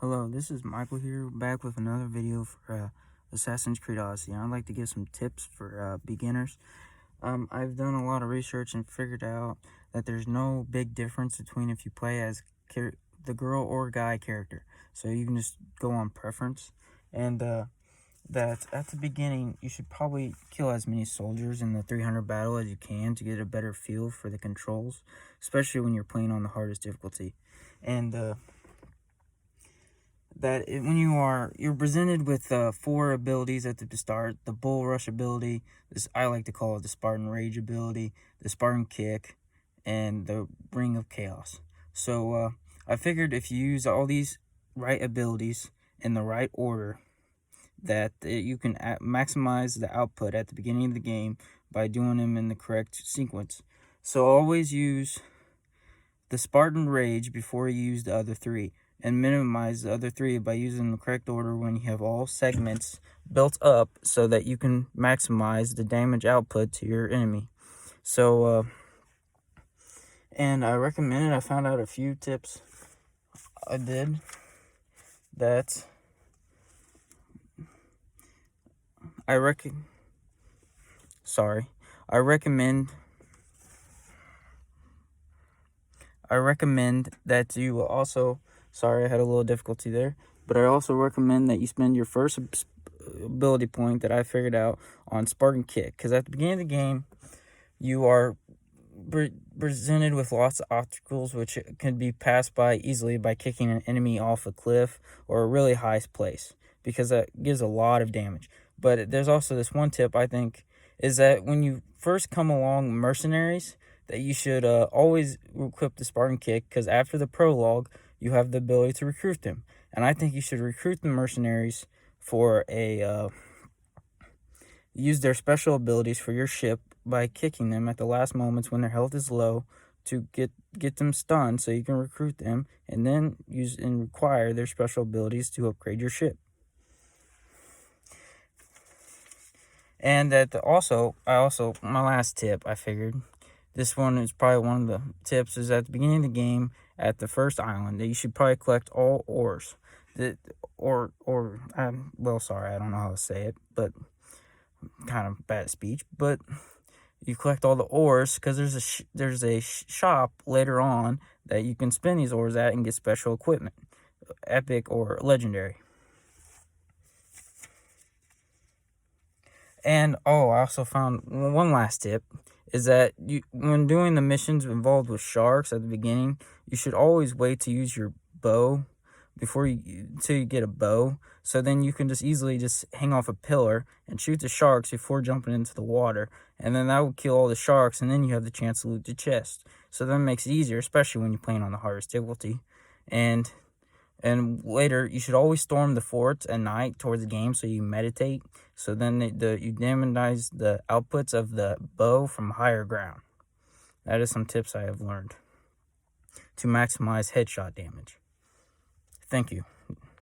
Hello, this is Michael here, back with another video for Assassin's Creed Odyssey. I'd like to give some tips for beginners. I've done a lot of research and figured out that there's no big difference between if you play as the girl or guy character. So you can just go on preference. And that at the beginning, you should probably kill as many soldiers in the 300 battle as you can to get a better feel for the controls, especially when you're playing on the hardest difficulty. And when you're presented with 4 abilities at the start: the Bull Rush ability, this I like to call it the Spartan Rage ability, the Spartan Kick, and the Ring of Chaos. So I figured if you use all these right abilities in the right order, that you can maximize the output at the beginning of the game by doing them in the correct sequence. So always use the Spartan Rage before you use the other 3, and minimize the other 3 by using the correct order when you have all segments built up so that you can maximize the damage output to your enemy. So, and I recommend it. I found out a few tips I did that I recommend that you also, sorry, I had a little difficulty there, but I also recommend that you spend your first ability point that I figured out on Spartan Kick, because at the beginning of the game, you are presented with lots of obstacles which can be passed by easily by kicking an enemy off a cliff or a really high place, because that gives a lot of damage. But there's also this one tip, I think, is that when you first come along mercenaries, that you should always equip the Spartan Kick, because after the prologue, you have the ability to recruit them. And I think you should recruit the mercenaries for use their special abilities for your ship by kicking them at the last moments when their health is low to get them stunned, so you can recruit them, and then use and require their special abilities to upgrade your ship. And that my last tip, I figured, this one is probably one of the tips, is at the beginning of the game, at the first island, that you should probably collect all ores. Well, sorry, I don't know how to say it, but kind of bad speech. But you collect all the ores, because there's a shop later on that you can spend these ores at and get special equipment, epic or legendary. And I also found one last tip, is that when doing the missions involved with sharks at the beginning, you should always wait to use your bow until you get a bow, so then you can just easily hang off a pillar and shoot the sharks before jumping into the water, and then that will kill all the sharks, and then you have the chance to loot the chest. So that makes it easier, especially when you're playing on the hardest difficulty. And later, you should always storm the forts at night towards the game, so you meditate. So then you demonize the outputs of the bow from higher ground. That is some tips I have learned to maximize headshot damage. Thank you.